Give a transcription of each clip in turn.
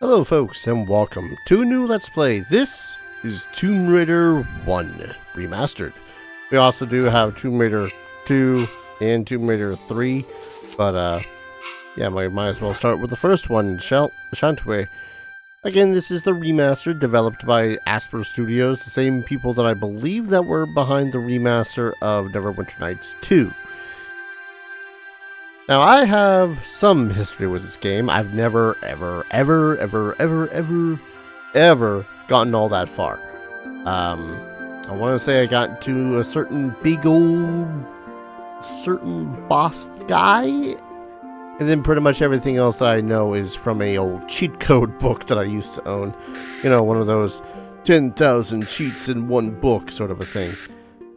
Hello folks and welcome to a new Let's Play. This is Tomb Raider 1 Remastered. We also do have Tomb Raider 2 and Tomb Raider 3, but yeah, might as well start with the first one, Shantae. Again, this is the remaster developed by Asper Studios, the same people that I believe that were behind the remaster of Neverwinter Nights 2. Now, I have some history with this game. I've never, ever gotten all that far. I want to say I got to a certain certain boss guy, and then pretty much everything else that I know is from a old cheat code book that I used to own. You know, one of those 10,000 cheats in one book sort of a thing.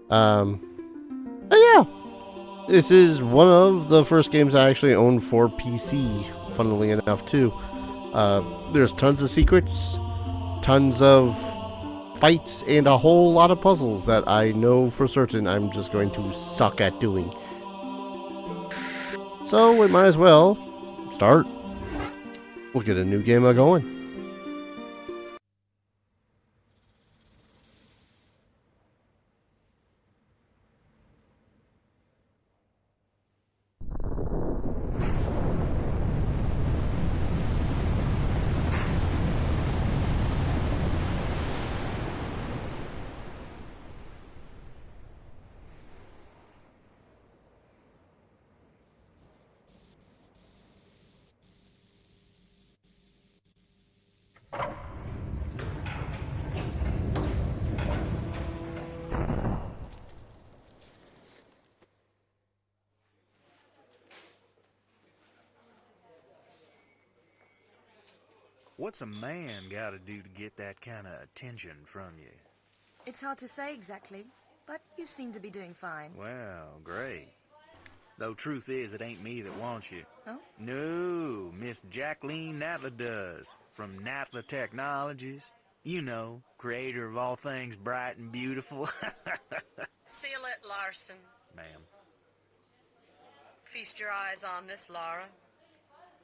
But yeah. This is one of the first games I actually owned for PC, funnily enough, too. There's tons of secrets, tons of fights, and a whole lot of puzzles that I know for certain I'm just going to suck at doing. So we might as well start. We'll get a new game going. What's a man gotta do to get that kind of attention from you? It's hard to say exactly, but you seem to be doing fine. Well, great. Though truth is, it ain't me that wants you. Oh? No, Miss Jacqueline Natla does, from Natla Technologies. You know, creator of all things bright and beautiful. Seal it, Larson. Ma'am. Feast your eyes on this, Lara.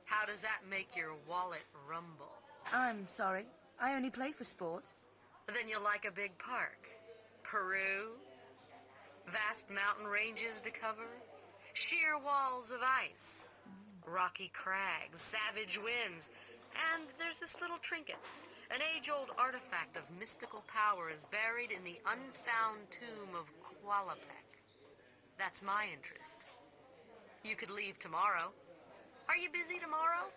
How does that make your wallet rumble? I'm sorry. I only play for sport. Then you'll like a big park. Peru, vast mountain ranges to cover, sheer walls of ice, rocky crags, savage winds, and there's this little trinket. An age-old artifact of mystical power is buried in the unfound tomb of Qualopec. That's my interest. You could leave tomorrow. Are you busy tomorrow?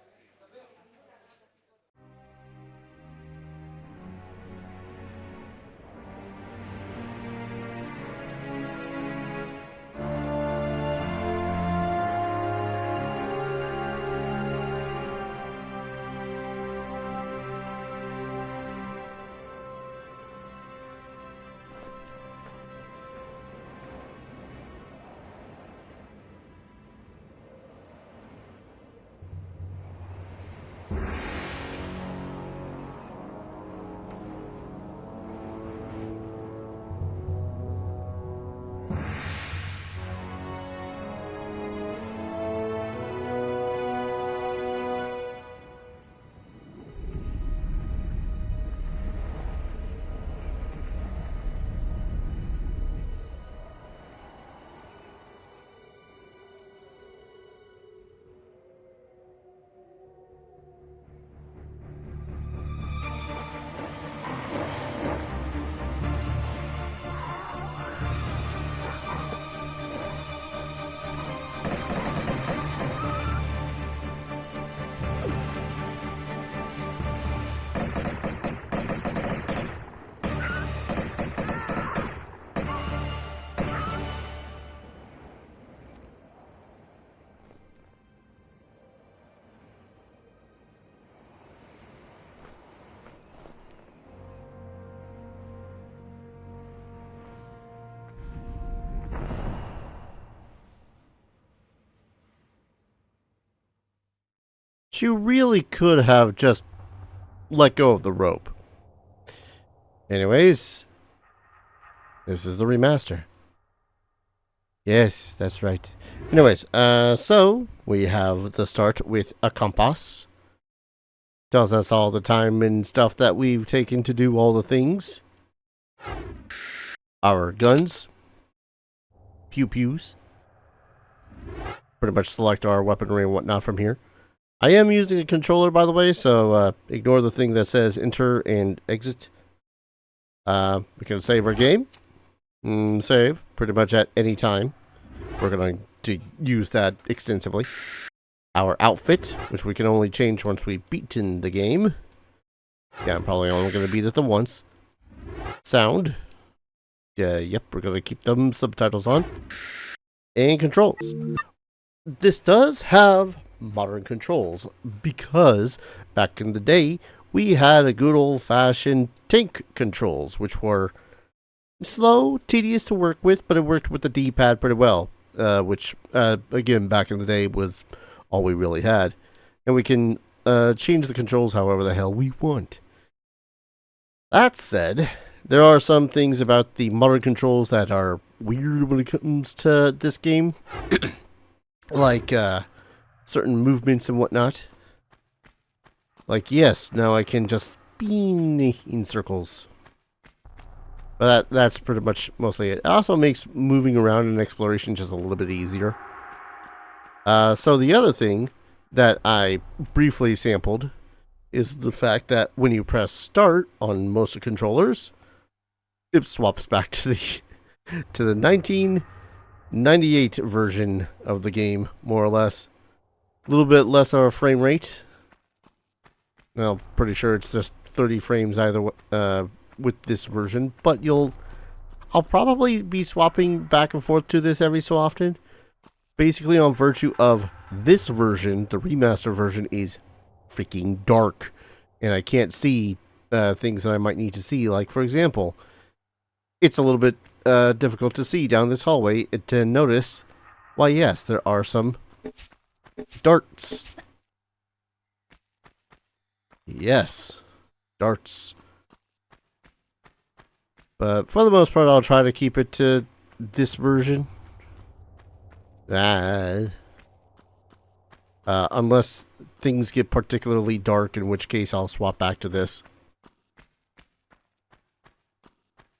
She really could have just let go of the rope. Anyways, this is the remaster. Yes, that's right. Anyways, so we have the start with a compass. Tells us all the time and stuff that we've taken to do all the things. Our guns. Pew-pews. Pretty much select our weaponry and whatnot from here. I am using a controller, by the way, so ignore the thing that says enter and exit. We can save our game. Save pretty much at any time. We're going to use that extensively. Our outfit, which we can only change once we've beaten the game. Yeah, I'm probably only going to beat it the once. Sound. Yep, we're going to keep them subtitles on. And controls. This does have modern controls because back in the day we had a good old-fashioned tank controls, which were slow, tedious to work with, but it worked with the D-pad pretty well, which again back in the day was all we really had. And we can change the controls however the hell we want. That said, there are some things about the modern controls that are weird when it comes to this game. Like certain movements and whatnot. Like, yes, now I can just spin in circles. But that's pretty much mostly it. It also makes moving around in exploration just a little bit easier. So the other thing that I briefly sampled is the fact that when you press start on most controllers, it swaps back to the 1998 version of the game, more or less. A little bit less of a frame rate. Well, pretty sure it's just 30 frames either with this version, but I'll probably be swapping back and forth to this every so often. Basically on virtue of this version, the remaster version is freaking dark, and I can't see things that I might need to see. Like, for example, it's a little bit difficult to see down this hallway to notice, why yes, there are some darts. Yes, darts. But for the most part, I'll try to keep it to this version. Unless things get particularly dark, in which case I'll swap back to this.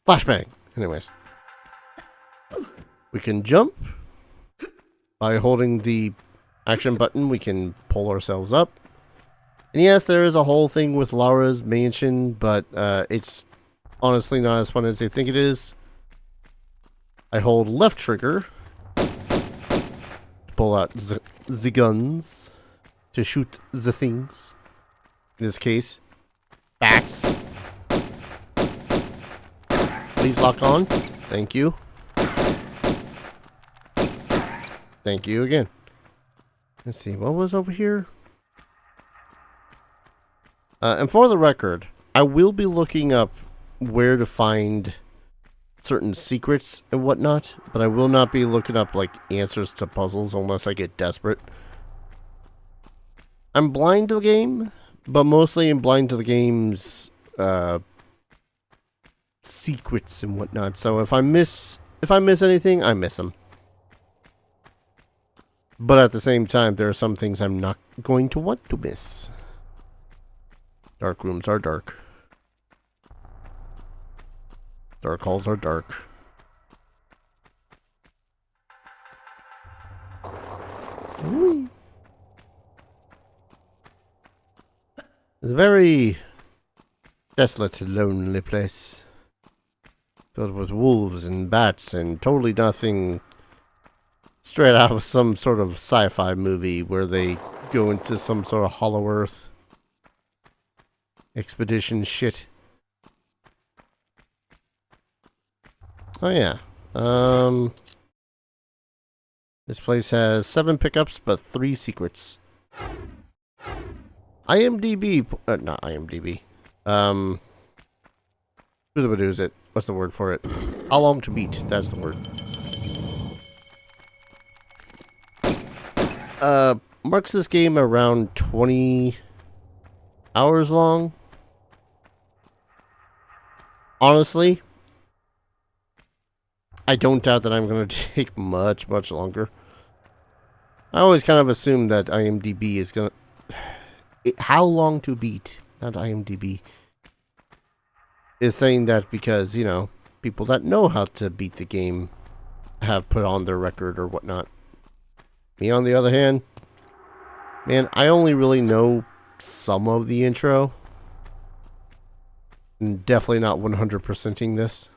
Flashbang. Anyways. We can jump. By holding the action button, we can pull ourselves up. And yes, there is a whole thing with Laura's mansion, but it's honestly not as fun as I think it is. I hold left trigger to pull out the guns to shoot the things. In this case, bats. Please lock on. Thank you. Thank you again. Let's see, what was over here? And for the record, I will be looking up where to find certain secrets and whatnot, but I will not be looking up like answers to puzzles unless I get desperate. I'm blind to the game, but mostly I'm blind to the game's secrets and whatnot. So if I miss anything, I miss them. But at the same time, there are some things I'm not going to want to miss. Dark rooms are dark. Dark halls are dark. Whee. It's a very desolate, lonely place. Filled with wolves and bats and totally nothing straight out of some sort of sci-fi movie where they go into some sort of Hollow Earth expedition shit. Oh yeah. This place has 7 pickups but 3 secrets. IMDb, not IMDb. Who's it? What's the word for it? How long to beat? That's the word. Marks this game around 20 hours long. Honestly, I don't doubt that I'm going to take much longer. I always kind of assume that IMDb is going to... How Long to Beat, not IMDb, is saying that because, you know, people that know how to beat the game have put on their record or whatnot. Me, on the other hand, man, I only really know some of the intro. And definitely not 100%ing this.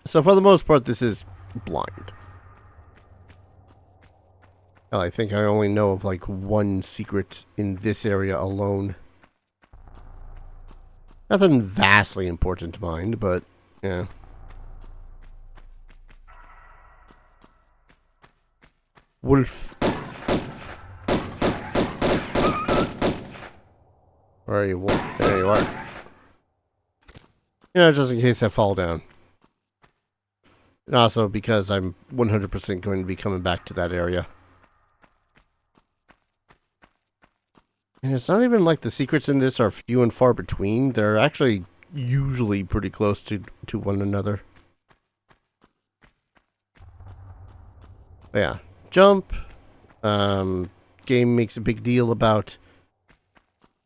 So for the most part, this is blind. Hell, I think I only know of like one secret in this area alone. Nothing vastly important to mind, but yeah. Wolf. Where are you, Wolf? There you are. You know, just in case I fall down. And also because I'm 100% going to be coming back to that area. And it's not even like the secrets in this are few and far between. They're actually usually pretty close to one another. But yeah. Jump. Game makes a big deal about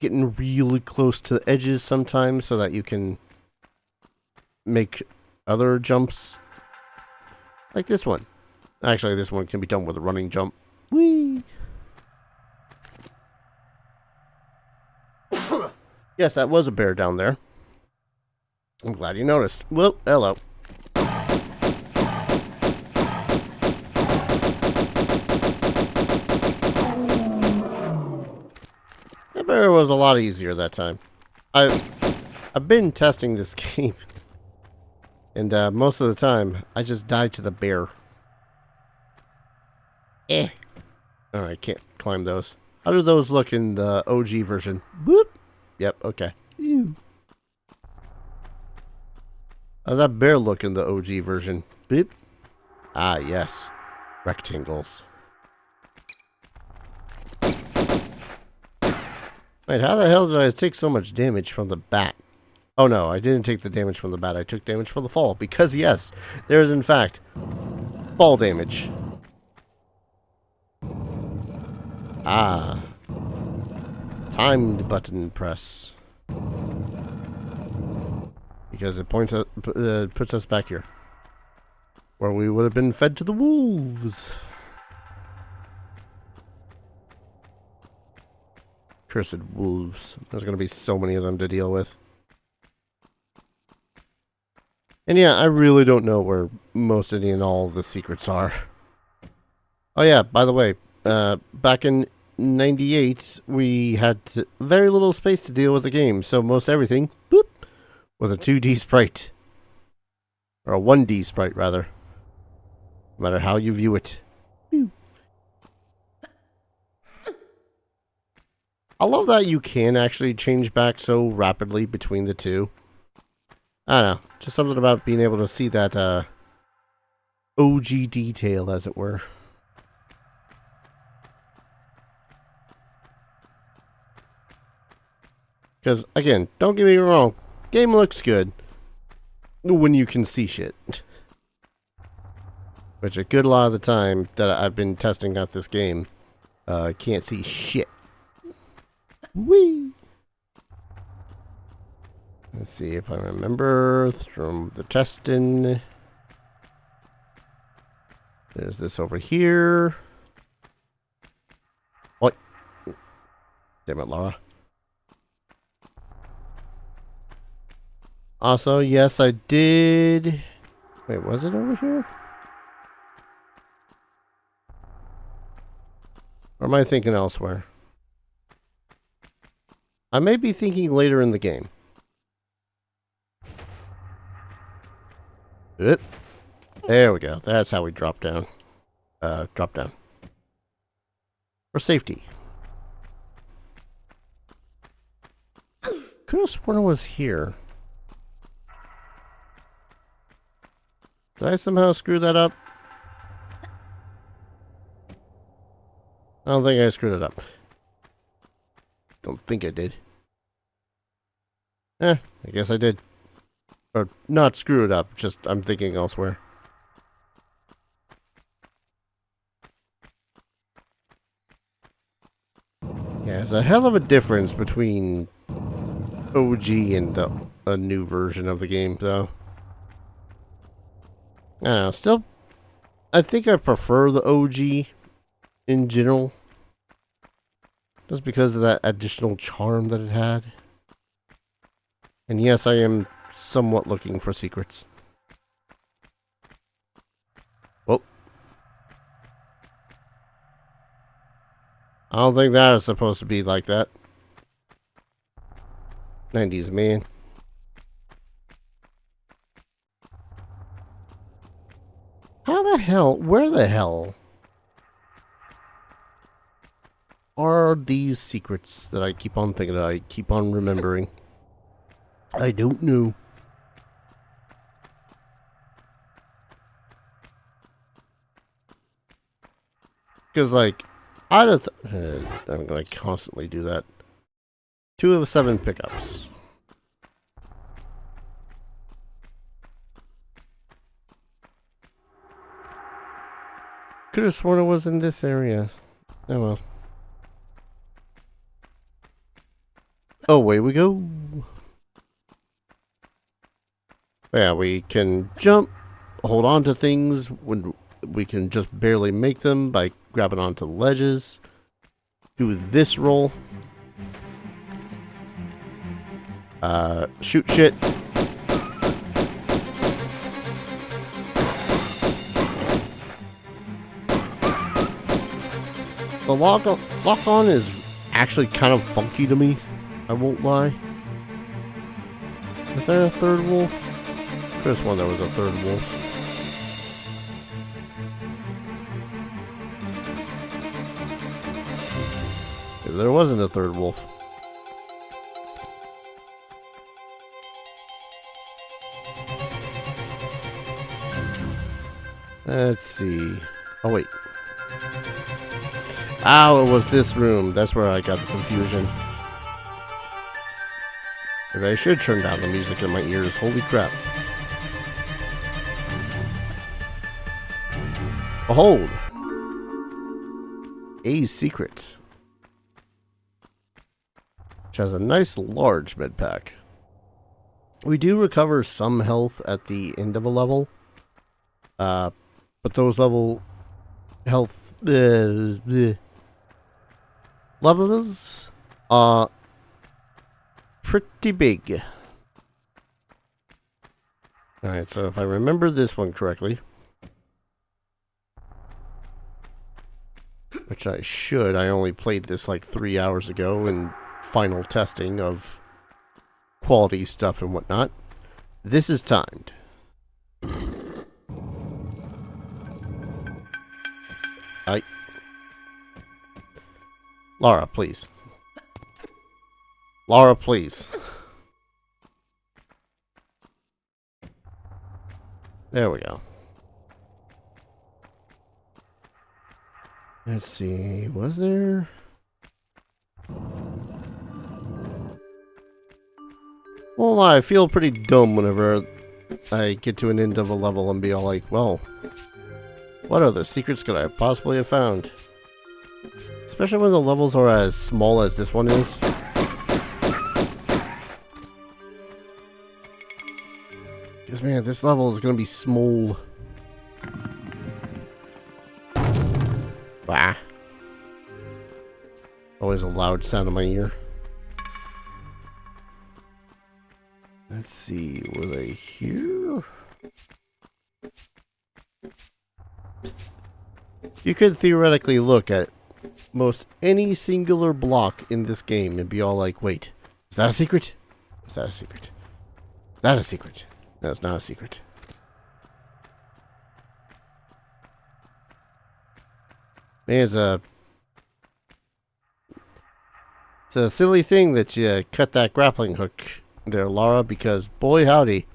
getting really close to the edges sometimes so that you can make other jumps. Like this one. Actually, this one can be done with a running jump. Whee! Yes, that was a bear down there. I'm glad you noticed. Well, hello. That bear was a lot easier that time. I've been testing this game. And most of the time, I just die to the bear. Alright, can't climb those. How do those look in the OG version? Boop. Yep, okay. Ew. How's that bear look in the OG version? Boop. Ah, yes. Rectangles. Wait, how the hell did I take so much damage from the bat? Oh no, I didn't take the damage from the bat. I took damage from the fall. Because yes, there is in fact fall damage. Ah. Timed button press. Because it points at, puts us back here. Where we would have been fed to the wolves. Cursed wolves. There's going to be so many of them to deal with. And yeah, I really don't know where most any and all the secrets are. Oh yeah, by the way, back in 98, we had very little space to deal with the game, so most everything, boop, was a 2D sprite. Or a 1D sprite, rather. No matter how you view it. I love that you can actually change back so rapidly between the two. I don't know. Just something about being able to see that OG detail, as it were. Because, again, don't get me wrong. Game looks good. When you can see shit. Which a good lot of the time that I've been testing out this game, can't see shit. Whee! Let's see if I remember from the testing. There's this over here. What? Damn it, Laura. Also, yes, I did. Wait, was it over here? Or am I thinking elsewhere? I may be thinking later in the game. Oop. There we go. That's how we drop down. Drop down. For safety. Could have sworn it was here. Did I somehow screw that up? I don't think I screwed it up. Don't think I did. I guess I did. Or not screw it up, just I'm thinking elsewhere. Yeah, there's a hell of a difference between OG and a new version of the game, though. I don't know, still, I think I prefer the OG in general. Just because of that additional charm that it had. And yes, I am somewhat looking for secrets. Whoa. I don't think that is supposed to be like that. 90s, man. How the hell, where the hell are these secrets that I keep on thinking of, I keep on remembering? I don't know. Because, like, I'm going to constantly do that. 2 of 7 pickups. Could have sworn it was in this area. Oh well. Oh, away we go. Yeah, we can jump, hold on to things when we can just barely make them by grabbing onto ledges. Do this roll. Shoot shit. The lock on is actually kind of funky to me. I won't lie. Is there a third wolf? Could have sworn there was a third wolf. If there wasn't a third wolf. Let's see. Oh, wait. Oh, it was this room. That's where I got the confusion. Maybe I should turn down the music in my ears. Holy crap. Behold. A's Secret. Which has a nice large med pack. We do recover some health at the end of a level. But those level health levels are pretty big. Alright, so if I remember this one correctly, which I should, I only played this like 3 hours ago in final testing of quality stuff and whatnot. This is timed. Lara, please. Lara, please. There we go. Let's see, was there... Well, I feel pretty dumb whenever I get to an end of a level and be all like, well, what other secrets could I possibly have found? Especially when the levels are as small as this one is. Because, man, this level is going to be small. Bah. Always a loud sound in my ear. Let's see, were they here? You could theoretically look at most any singular block in this game and be all like, wait, is that a secret? Is that a secret? Is that a secret? No, it's not a secret. Man, it's a silly thing that you cut that grappling hook there, Lara, because boy howdy,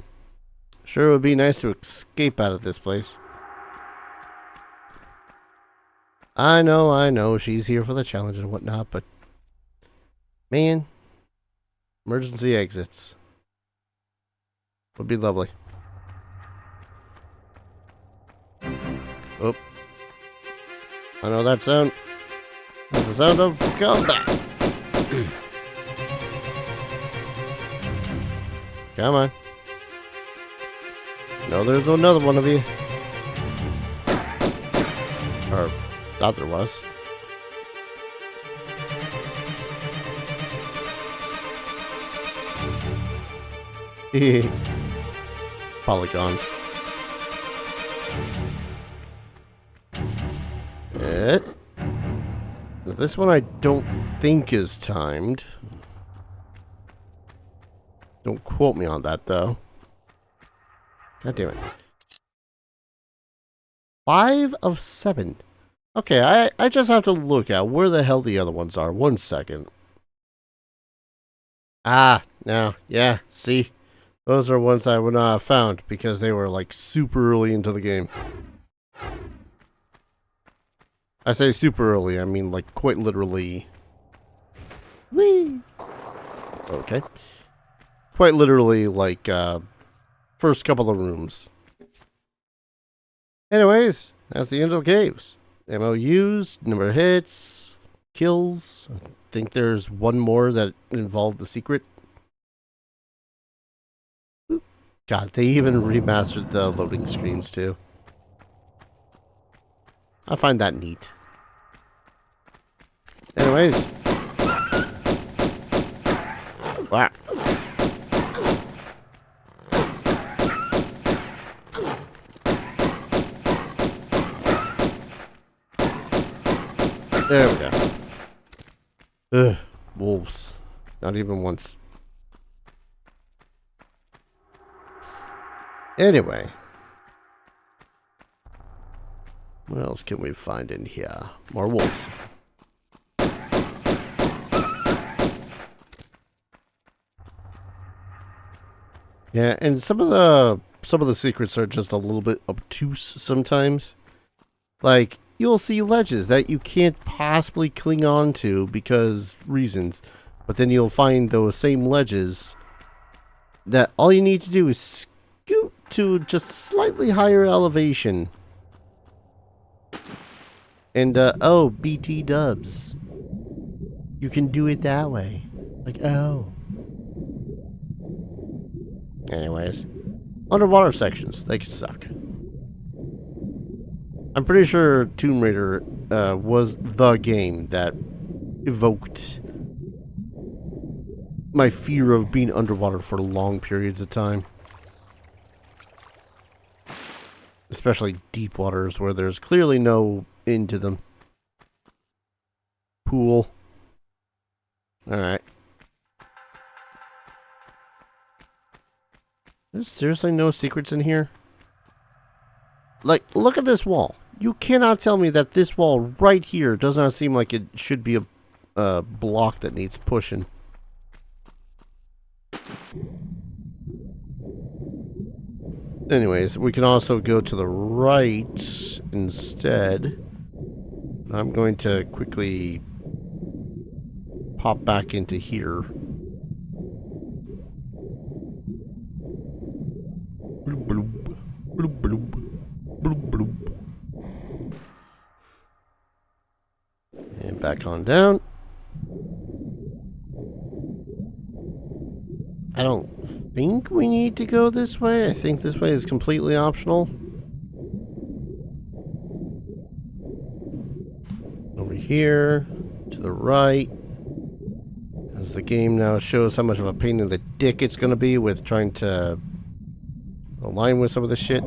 sure would be nice to escape out of this place. I know, she's here for the challenge and whatnot, but man, emergency exits would be lovely. Oh, I know that sound. It's the sound of combat. Come on. No, there's another one of you. Or thought there was. Polygons. This one I don't think is timed. Don't quote me on that, though. God damn it. 5 of 7. Okay, I just have to look at where the hell the other ones are. 1 second. Ah, now, yeah, see? Those are ones I would not have found because they were like super early into the game. I say super early, I mean like quite literally. Whee! Okay. Quite literally like first couple of rooms. Anyways, that's the end of the caves. MOUs, number of hits, kills. I think there's one more that involved the secret. God, they even remastered the loading screens too. I find that neat. Anyways. Wow. There we go. Ugh, wolves. Not even once. Anyway. What else can we find in here? More wolves. Yeah, and some of the secrets are just a little bit obtuse sometimes. Like, you'll see ledges that you can't possibly cling on to because reasons. But then you'll find those same ledges that all you need to do is scoot to just slightly higher elevation. And, oh, BT dubs. You can do it that way. Like, oh. Anyways. Underwater sections. They can suck. I'm pretty sure Tomb Raider was the game that evoked my fear of being underwater for long periods of time. Especially deep waters where there's clearly no end to them. Pool. Alright. There's seriously no secrets in here? Like, look at this wall. You cannot tell me that this wall right here does not seem like it should be a block that needs pushing. Anyways, we can also go to the right instead. I'm going to quickly pop back into here. Bloop, bloop, bloop, bloop, bloop, bloop. And back on down. I don't think we need to go this way. I think this way is completely optional. Over here, to the right. As the game now shows how much of a pain in the dick it's going to be with trying to align with some of the shit.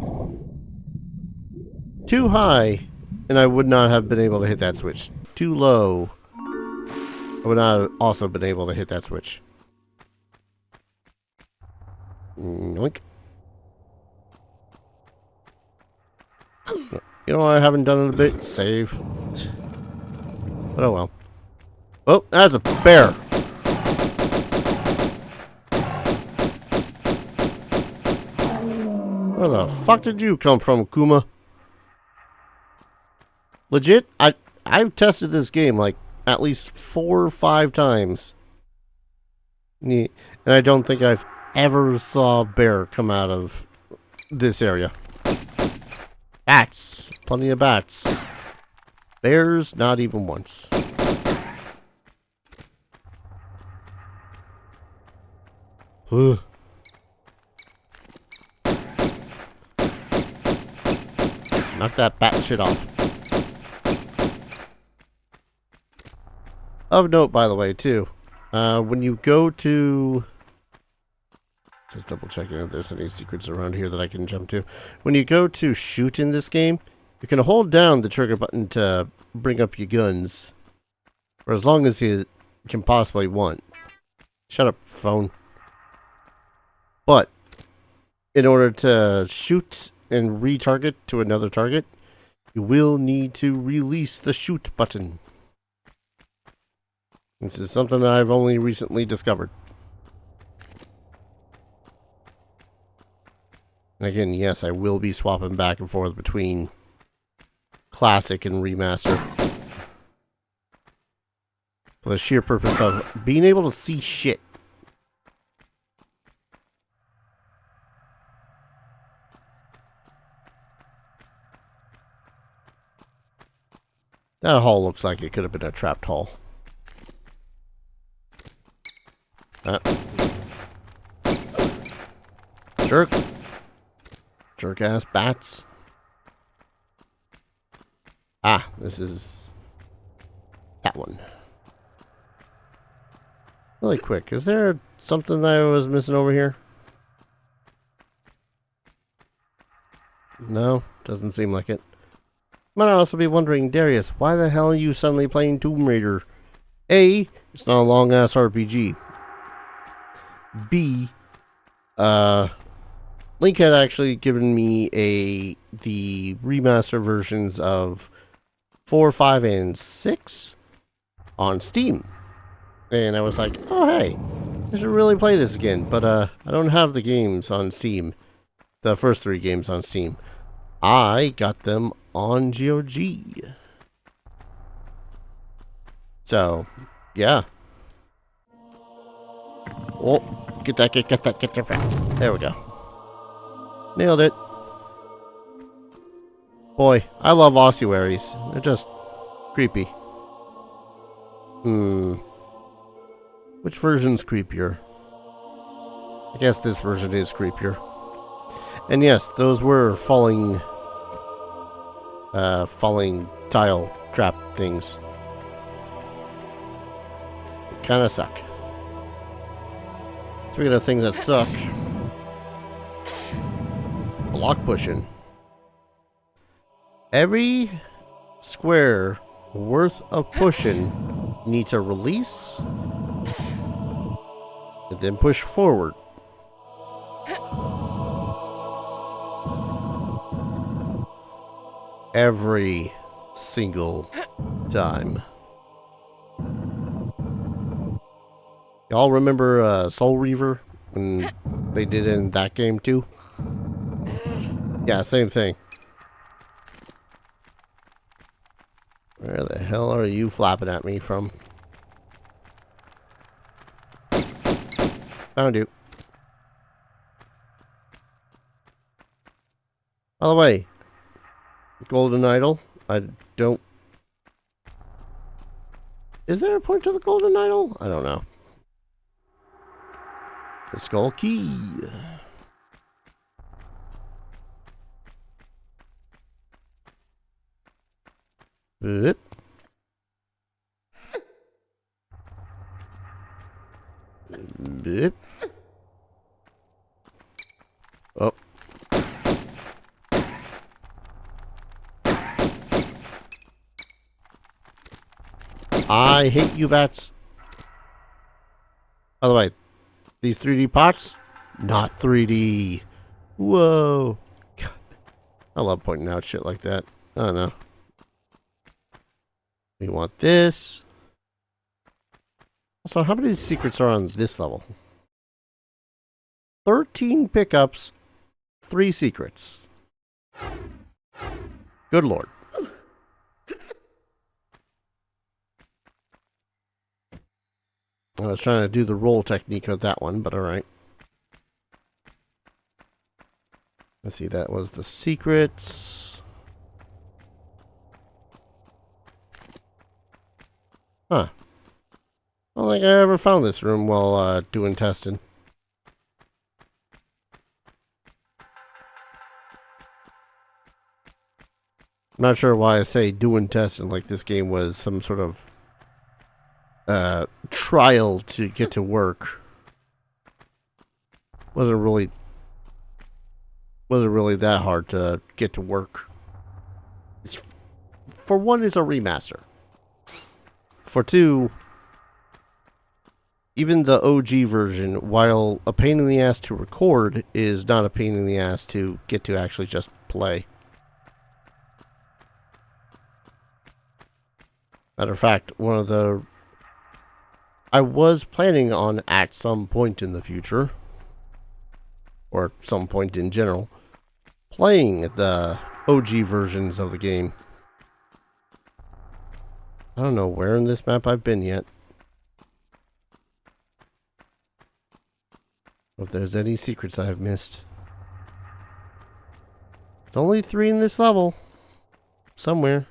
Too high, and I would not have been able to hit that switch. Too low, I would not have also been able to hit that switch. Yoink. You know what I haven't done in a bit? Save. But oh well. Oh, that's a bear. Where the fuck did you come from, Kuma? Legit, I've tested this game like at least 4 or 5 times. And I don't think I've ever saw a bear come out of this area. Bats. Plenty of bats. Bears, not even once. Knock that bat shit off. Of note, by the way, too, when you go to... Just double checking if there's any secrets around here that I can jump to. When you go to shoot in this game, you can hold down the trigger button to bring up your guns. For as long as you can possibly want. Shut up, phone. But, in order to shoot and retarget to another target, you will need to release the shoot button. This is something that I've only recently discovered. And again, yes, I will be swapping back and forth between classic and remaster. For the sheer purpose of being able to see shit. That hall looks like it could have been a trapped hall. Jerk. Jerk ass bats. Ah, this is that one. Really quick, is there something that I was missing over here? No, doesn't seem like it. Might also be wondering, Darius, why the hell are you suddenly playing Tomb Raider? A, it's not a long ass RPG. B, Link had actually given me the remaster versions of 4, 5, and 6 on Steam. And I was like, oh hey, I should really play this again. But I don't have the games on Steam. The first 3 games on Steam. I got them on GOG. So, yeah. Oh, get that. There we go. Nailed it. Boy, I love ossuaries. They're just creepy. Which version's creepier? I guess this version is creepier. And yes, those were falling tile trap things. They kind of suck. Speaking of things that suck, block pushing. Every square worth of pushing needs a release and then push forward. Every single time. Y'all remember Soul Reaver when they did it in that game too? Yeah, same thing. Where the hell are you flapping at me from? Found you. By the way, Golden Idol, I don't... Is there a point to the Golden Idol? I don't know. The Skull Key. Yep. Yep. Oh. I hate you bats. By the way, these 3D pots, not 3D. Whoa. God. I love pointing out shit like that. I don't know. We want this. Also, how many secrets are on this level? 13 pickups, 3 secrets. Good lord. I was trying to do the roll technique with that one, but alright. Let's see, that was the secrets. Huh. I don't think I ever found this room while doing testing. not sure why I say doing testing like this game was some sort of trial to get to work. Wasn't really that hard to get to work. For one, it's a remaster. For two, even the OG version, while a pain in the ass to record, is not a pain in the ass to get to actually just play. Matter of fact, I was planning on at some point in the future, or some point in general, playing the OG versions of the game. I don't know where in this map I've been yet. If there's any secrets I have missed. It's only 3 in this level. Somewhere.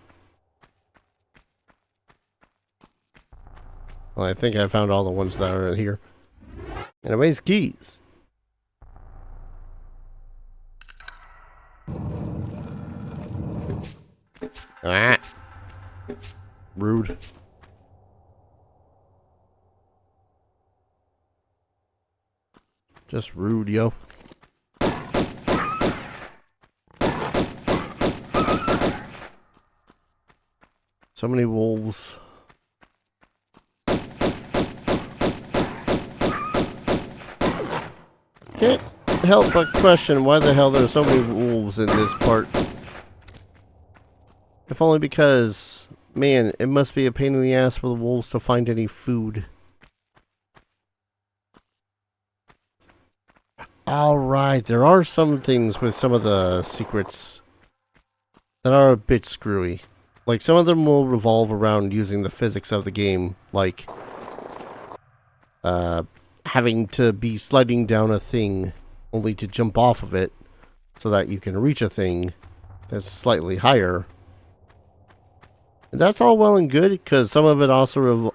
Well, I think I found all the ones that are here. Anyways, keys. Ah. Rude. Just rude, yo. So many wolves. Can't help but question why the hell there's so many wolves in this part. If only because, man, it must be a pain in the ass for the wolves to find any food. Alright, there are some things with some of the secrets that are a bit screwy. Like, some of them will revolve around using the physics of the game, like having to be sliding down a thing only to jump off of it so that you can reach a thing that's slightly higher. And that's all well and good, because some of it also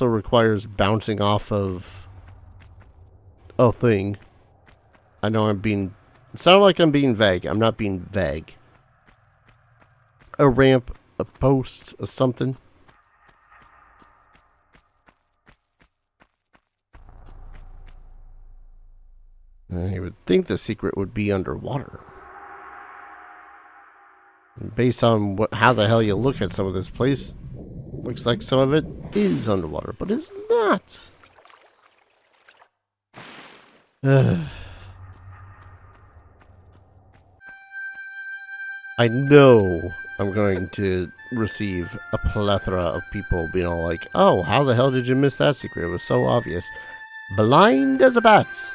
requires bouncing off of a thing. I know it sounds like I'm being vague. I'm not being vague. A ramp, a post, a something. You would think the secret would be underwater. Based on how the hell you look at some of this place, looks like some of it is underwater, but it's not. I know I'm going to receive a plethora of people being all like, oh, how the hell did you miss that secret? It was so obvious. Blind as a bat.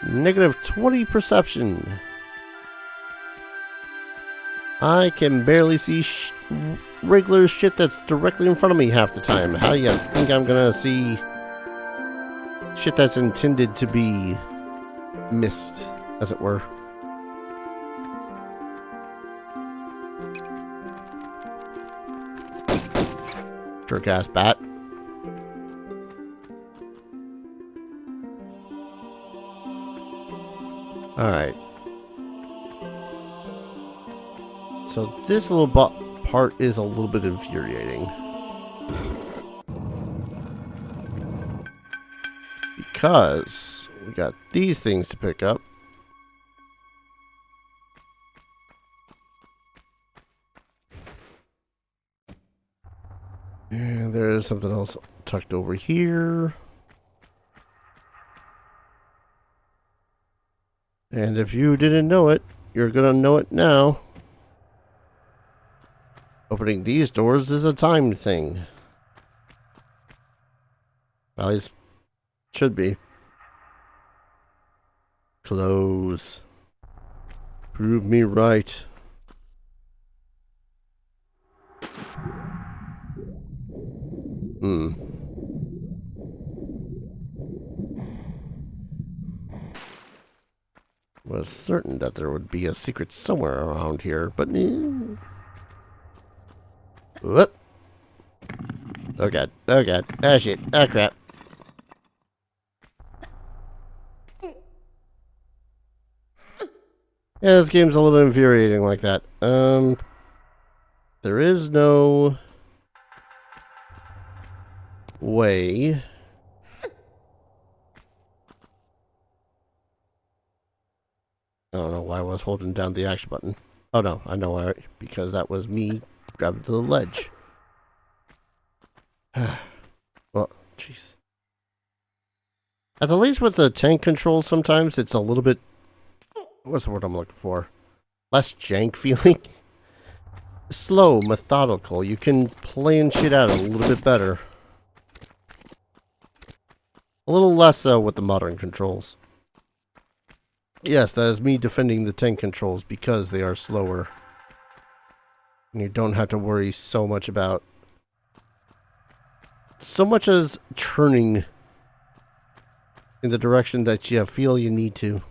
Negative 20 perception. I can barely see regular shit that's directly in front of me half the time. How do you think I'm gonna see shit that's intended to be missed, as it were? Jerk-ass bat. Alright. So this little part is a little bit infuriating. Because we got these things to pick up. And there's something else tucked over here. And if you didn't know it, you're gonna know it now. Opening these doors is a timed thing. At least, should be. Close. Prove me right. Was certain that there would be a secret somewhere around here, but whoop. Oh god, oh god, ah shit, ah crap. Yeah, this game's a little infuriating like that. there is no way. I don't know why I was holding down the action button. Oh no, I know why. Because that was me grabbing to the ledge. Well, jeez. At the least with the tank controls, sometimes it's a little bit... What's the word I'm looking for? Less jank feeling. Slow, methodical. You can plan shit out a little bit better. A little less so with the modern controls. Yes, that is me defending the tank controls because they are slower. And you don't have to worry so much about... so much as churning in the direction that you feel you need to.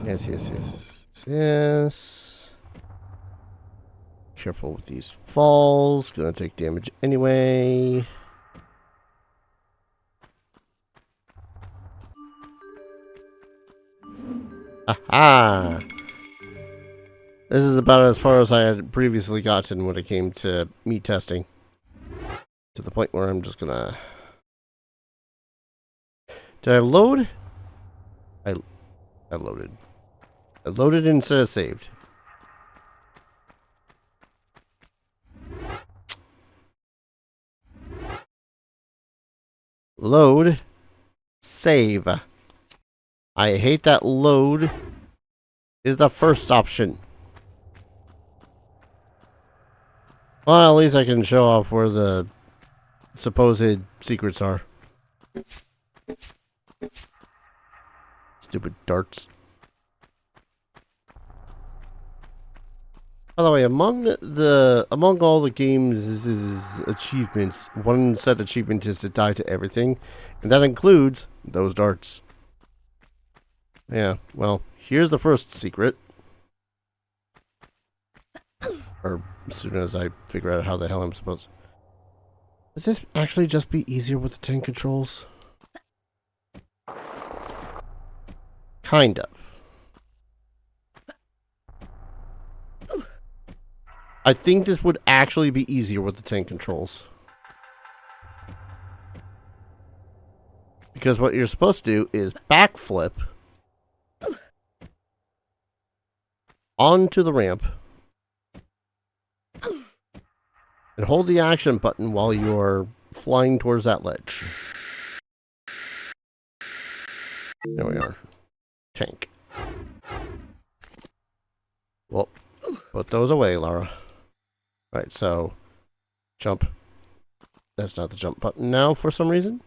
Yes, yes, yes, yes. Careful with these falls. Gonna take damage anyway. Aha! This is about as far as I had previously gotten when it came to meat testing. To the point where I'm just gonna... Did I load? I loaded. I loaded instead of saved. Load. Save. I hate that load is the first option. Well, at least I can show off where the supposed secrets are. Stupid darts. By the way, among all the game's achievements, one set achievement is to die to everything, and that includes those darts. Yeah, well, here's the first secret. Or as soon as I figure out how the hell I'm supposed. Would this actually just be easier with the tank controls? Kind of. I think this would actually be easier with the tank controls. Because what you're supposed to do is backflip onto the ramp and hold the action button while you're flying towards that ledge. There we are. Tank. Well, put those away, Lara. Right, so jump. That's not the jump button now for some reason.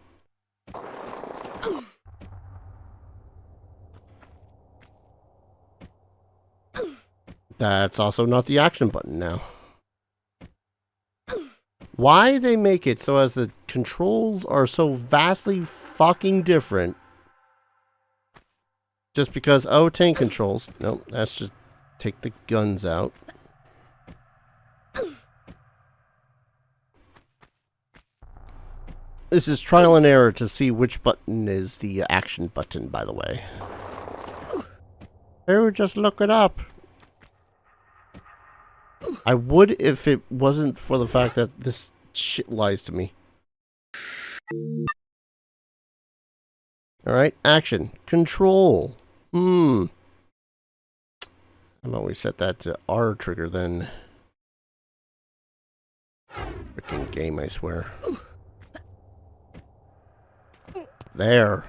That's also not the action button now. Why they make it so as the controls are so vastly fucking different? Just because, oh, tank controls. Nope, that's just take the guns out. This is trial and error to see which button is the action button, by the way. Oh, just look it up. I would if it wasn't for the fact that this shit lies to me. Alright, action. Control. How about we set that to R trigger then? Freaking game, I swear. There.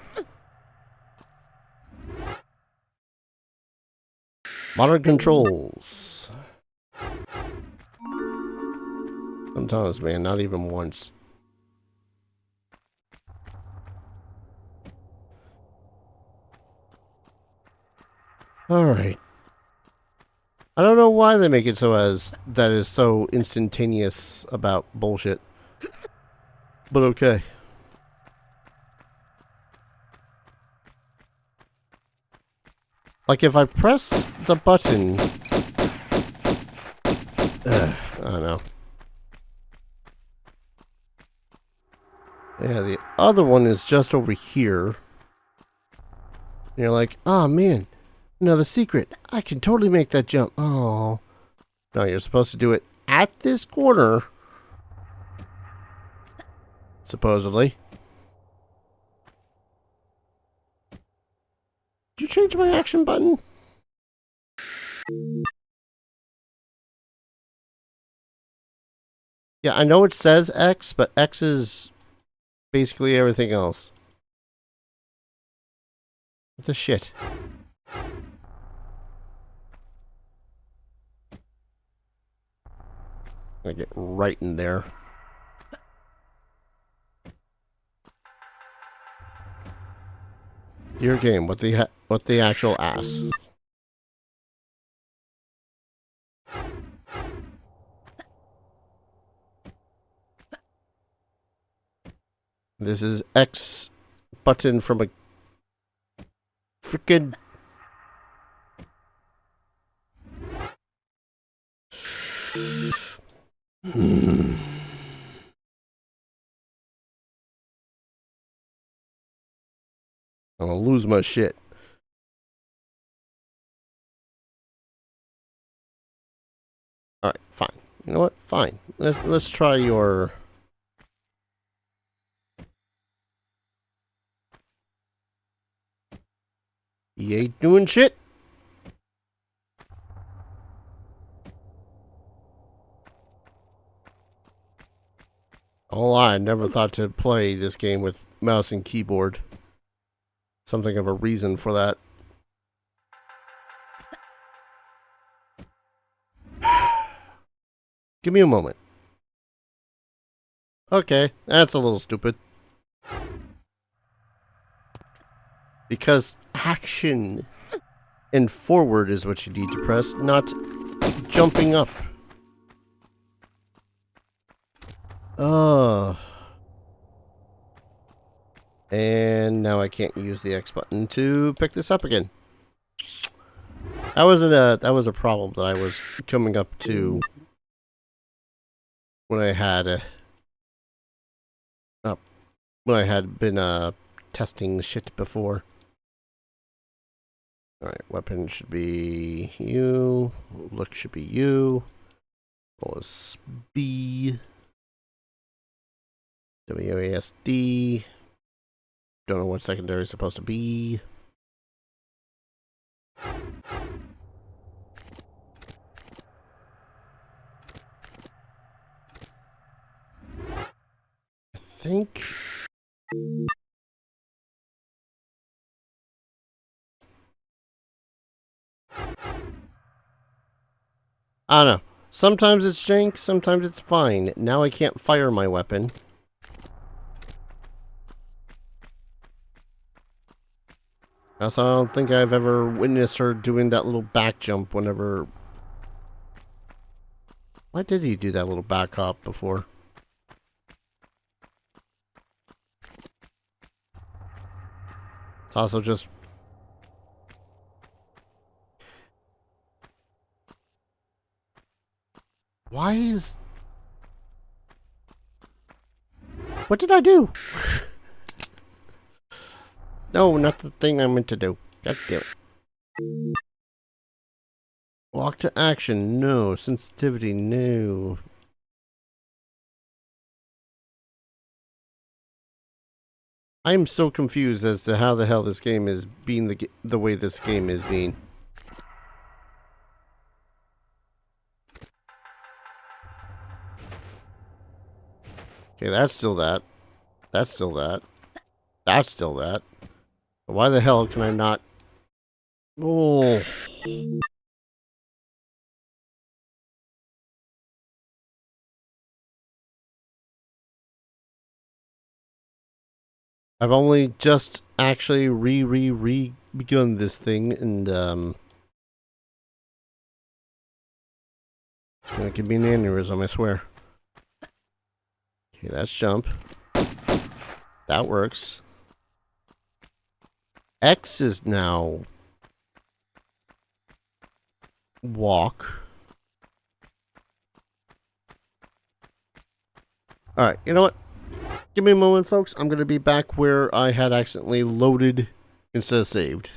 Modern controls. Sometimes, man, not even once. Alright. I don't know why they make it so as that is so instantaneous about bullshit. But okay. Like if I pressed the button... I don't know. Yeah, the other one is just over here. And you're like, oh man, another secret. I can totally make that jump. Oh, No, you're supposed to do it at this corner. Supposedly. Did you change my action button? Yeah, I know it says X, but X is basically everything else. What the shit? I get right in there. Your game, what the actual ass. This is X button from a freaking. I'm gonna lose my shit. All right, fine. You know what? Fine. Let's try your. You ain't doing shit. Oh, I never thought to play this game with mouse and keyboard. Something of a reason for that. Give me a moment. Okay, that's a little stupid. Because action and forward is what you need to press, not jumping up. Oh. And now I can't use the X button to pick this up again. That was a problem that I was coming up to when I had been testing the shit before. Alright, weapon should be you. Look should be you. Was B. WASD. Don't know what secondary is supposed to be. I think. I don't know. Sometimes it's jank, sometimes it's fine. Now I can't fire my weapon. Also, I don't think I've ever witnessed her doing that little back jump whenever... Why did he do that little back hop before? It's also just... Why is... What did I do? No, not the thing I meant to do. God damn it. Walk to action, no. Sensitivity, no. I'm so confused as to how the hell this game is being the way this game is being. Okay, that's still that. That's still that. That's still that. Why the hell can I not... Oh. I've only just actually begun this thing, and it's gonna give me an aneurysm, I swear. Okay, that's jump. That works. X is now walk. Alright, you know what? Give me a moment, folks. I'm going to be back where I had accidentally loaded instead of saved.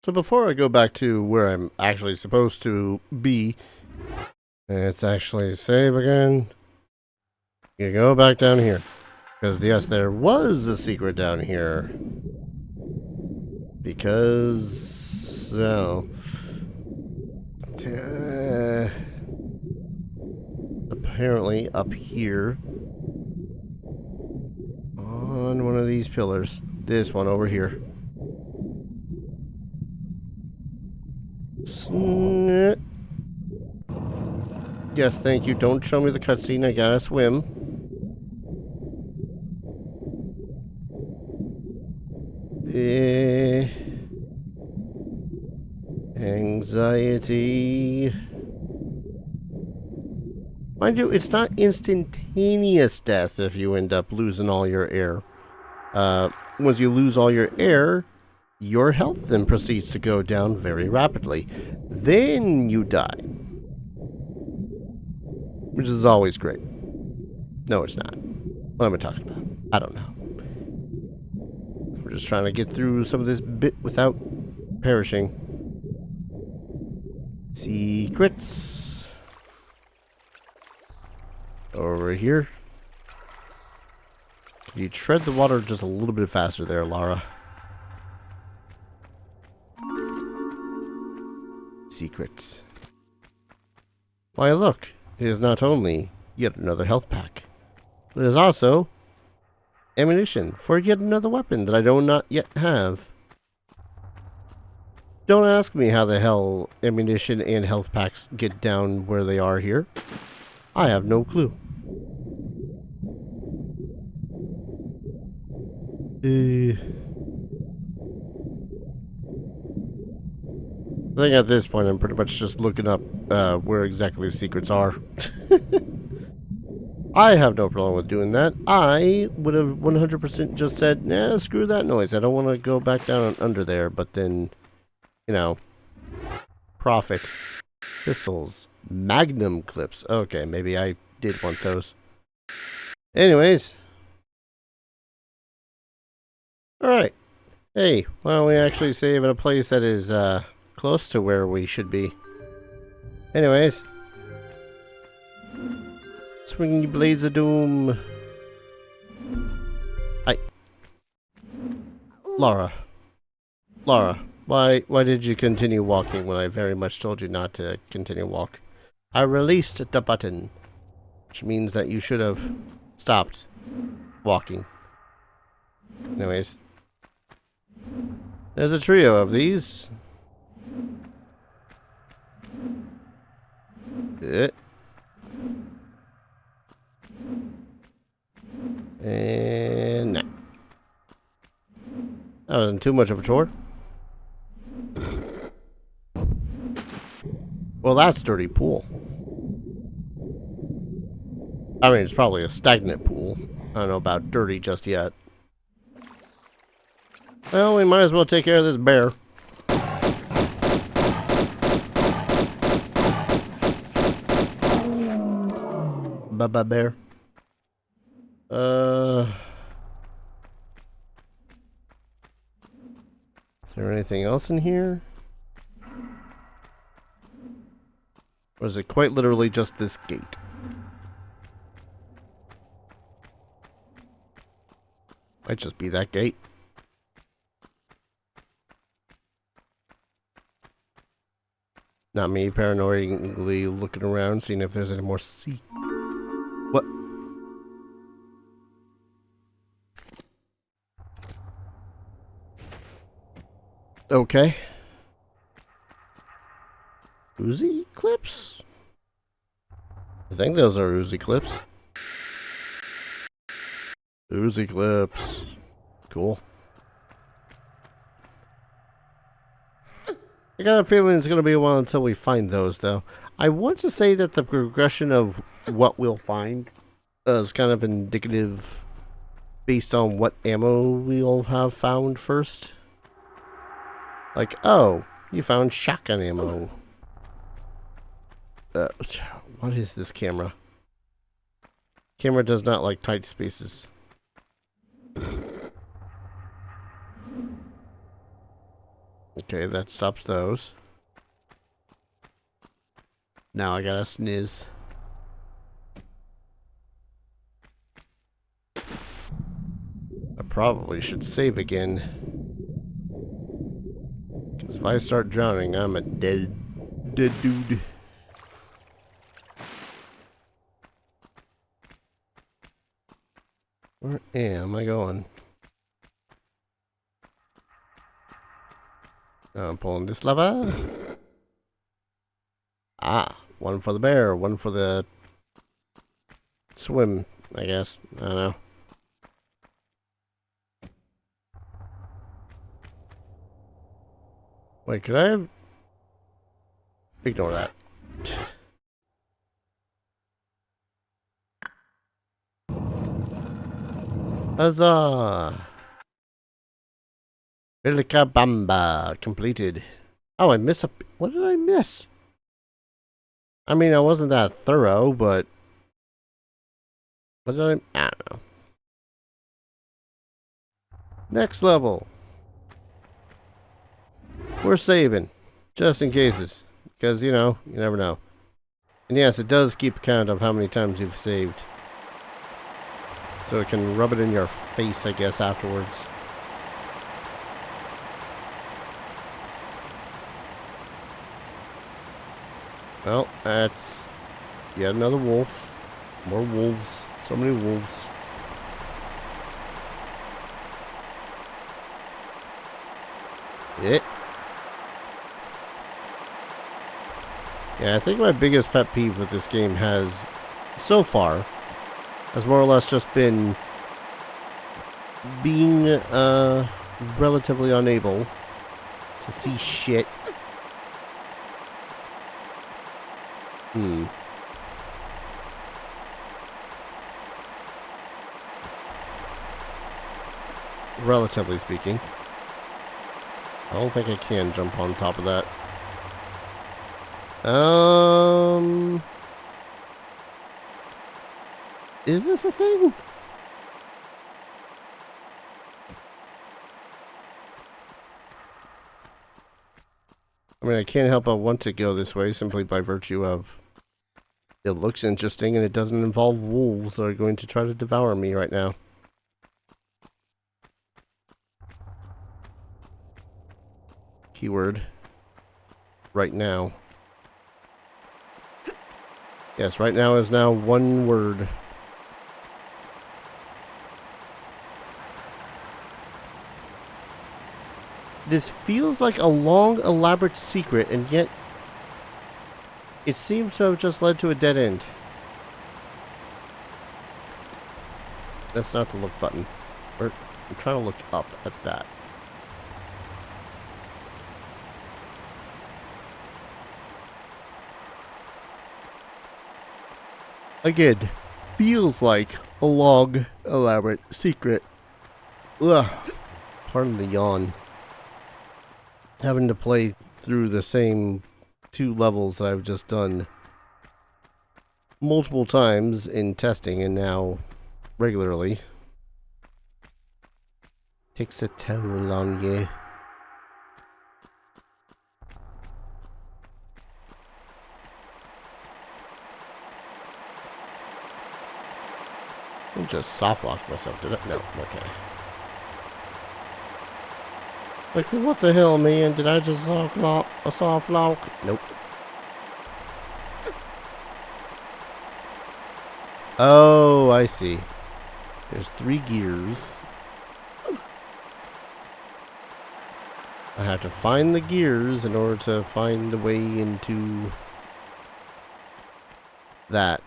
So before I go back to where I'm actually supposed to be, let's actually save again. You go back down here. Because yes, there was a secret down here. Because, so... apparently up here on one of these pillars, this one over here. Yes, thank you. Don't show me the cutscene. I gotta swim. Anxiety. Mind you, it's not instantaneous death if you end up losing all your air. Once you lose all your air, your health then proceeds to go down very rapidly. Then you die. Which is always great. No, it's not. What am I talking about? I don't know. We're just trying to get through some of this bit without perishing. Secrets. Over here. Can you tread the water just a little bit faster there, Lara? Secrets. Why, look. It is not only yet another health pack, but it is also ammunition for yet another weapon that I do not yet have. Don't ask me how the hell ammunition and health packs get down where they are here. I have no clue. I think at this point I'm pretty much just looking up where exactly the secrets are. I have no problem with doing that. I would have 100% just said, nah, screw that noise. I don't want to go back down under there, but then, you know, profit. Pistols. Magnum clips. Okay, maybe I did want those. Anyways. Alright. Hey, why don't we actually save in a place that is, close to where we should be. Anyways. Swinging blades of doom. Hi. Lara. Lara, why did you continue walking when I very much told you not to continue walk? I released the button, which means that you should have stopped walking. Anyways. There's a trio of these. And nah. That wasn't too much of a chore. Well, that's dirty pool. I mean, it's probably a stagnant pool. I don't know about dirty just yet. Well, we might as well take care of this bear. Bye-bye, bear. Is there anything else in here? Or is it quite literally just this gate? Might just be that gate. Not me paranoidly looking around, seeing if there's any more What? Okay. Uzi clips? I think those are Uzi clips. Uzi clips. Cool. I got a feeling it's going to be a while until we find those, though. I want to say that the progression of what we'll find is kind of indicative based on what ammo we'll have found first. Like, oh, you found shotgun ammo. What is this camera? Camera does not like tight spaces. Okay, that stops those. Now I gotta sniz. I probably should save again. Because if I start drowning, I'm a dead dude. Where am I going? I'm pulling this lever. Ah, one for the bear, one for the swim, I guess. I don't know. Wait, could I have... Ignore that. Huzzah! Ilika Bamba completed. Oh, I missed a... What did I miss? I mean, I wasn't that thorough, but... What did I don't know. Next level. We're saving. Just in cases. Because, you know, you never know. And yes, it does keep count of how many times you've saved. So it can rub it in your face, I guess, afterwards. Well, that's yet another wolf. More wolves. So many wolves. Yeah, I think my biggest pet peeve with this game has, so far, has more or less just been being, relatively unable to see shit. Relatively speaking. I don't think I can jump on top of that. Is this a thing? I mean, I can't help but want to go this way simply by virtue of it looks interesting and it doesn't involve wolves that are going to try to devour me right now. Keyword. Right now. Yes, right now is now one word. This feels like a long, elaborate secret, and yet it seems to have just led to a dead end. That's not the look button. I'm trying to look up at that. Again, feels like a long, elaborate secret. Ugh. Pardon the yawn. Having to play through the same 2 levels that I've just done multiple times in testing and now regularly takes a toll on you. I just soft locked myself, did I? No, okay. Like, what the hell, man? Did I just soft lock? Nope. Oh, I see. There's 3 gears. I have to find the gears in order to find the way into that.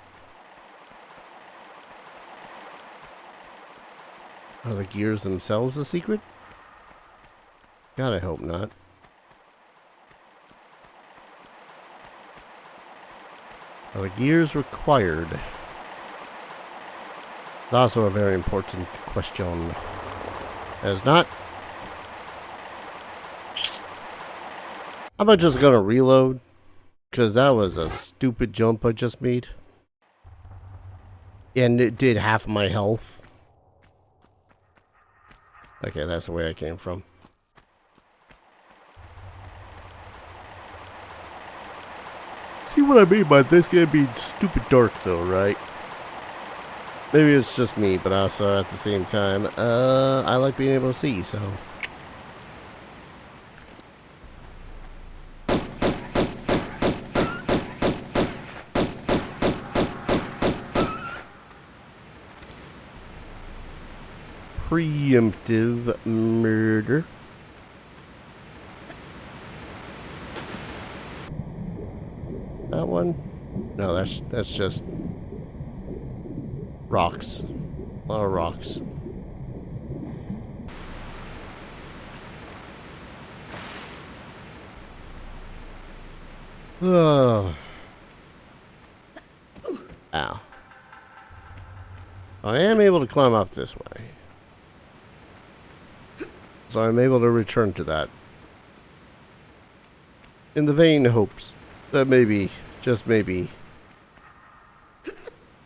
Are the gears themselves a secret? God, I hope not. Are the gears required? It's also a very important question. As not. I'm not just gonna reload, because that was a stupid jump I just made. And it did half my health. Okay, that's the way I came from. See what I mean by this gonna be stupid dark though, right? Maybe it's just me, but also at the same time, I like being able to see, so. Preemptive murder. That one? No, that's just rocks. A lot of rocks. Oh. Ow. I am able to climb up this way. So I'm able to return to that. In the vain hopes that maybe, just maybe,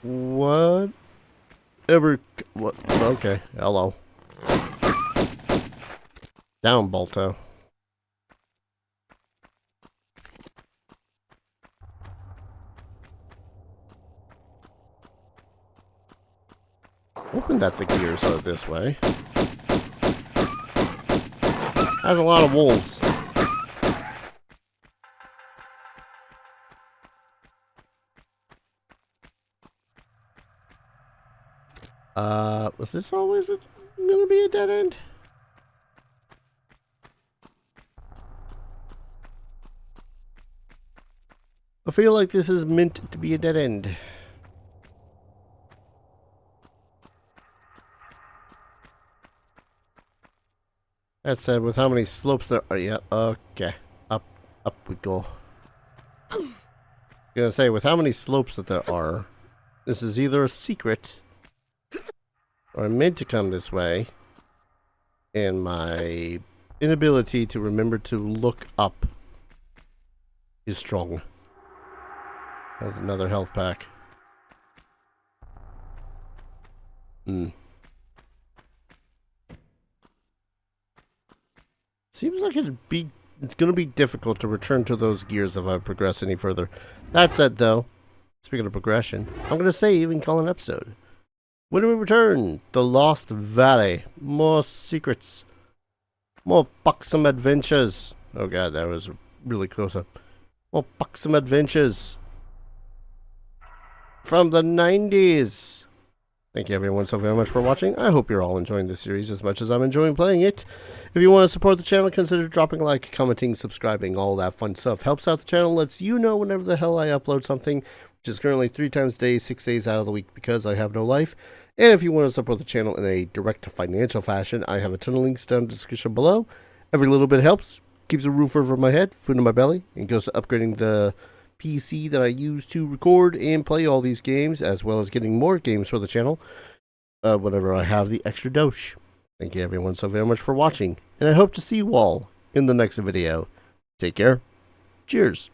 what? What? Okay, hello. Down, Balto. Hoping that the gears are this way. Has a lot of wolves. Was this always gonna be a dead end? I feel like this is meant to be a dead end. That said, with how many slopes there are, yeah, okay. Up we go. Gonna say, with how many slopes that there are, this is either a secret, or I'm meant to come this way, and my inability to remember to look up is strong. That's another health pack. Seems like it's gonna be difficult to return to those gears if I progress any further. That said, though, speaking of progression, I'm gonna save and call an episode. When do we return? The Lost Valley. More secrets. More buxom adventures. Oh god, that was really close up. More buxom adventures. From the 90s. Thank you everyone so very much for watching. I hope you're all enjoying this series as much as I'm enjoying playing it. If you want to support the channel, consider dropping a like, commenting, subscribing, all that fun stuff. Helps out the channel, lets you know whenever the hell I upload something, which is currently 3 times a day, 6 days out of the week because I have no life. And if you want to support the channel in a direct financial fashion, I have a ton of links down in the description below. Every little bit helps. Keeps a roof over my head, food in my belly, and goes to upgrading the PC that I use to record and play all these games, as well as getting more games for the channel whenever I have the extra dosh. Thank you everyone so very much for watching, and I hope to see you all in the next video. Take care. Cheers.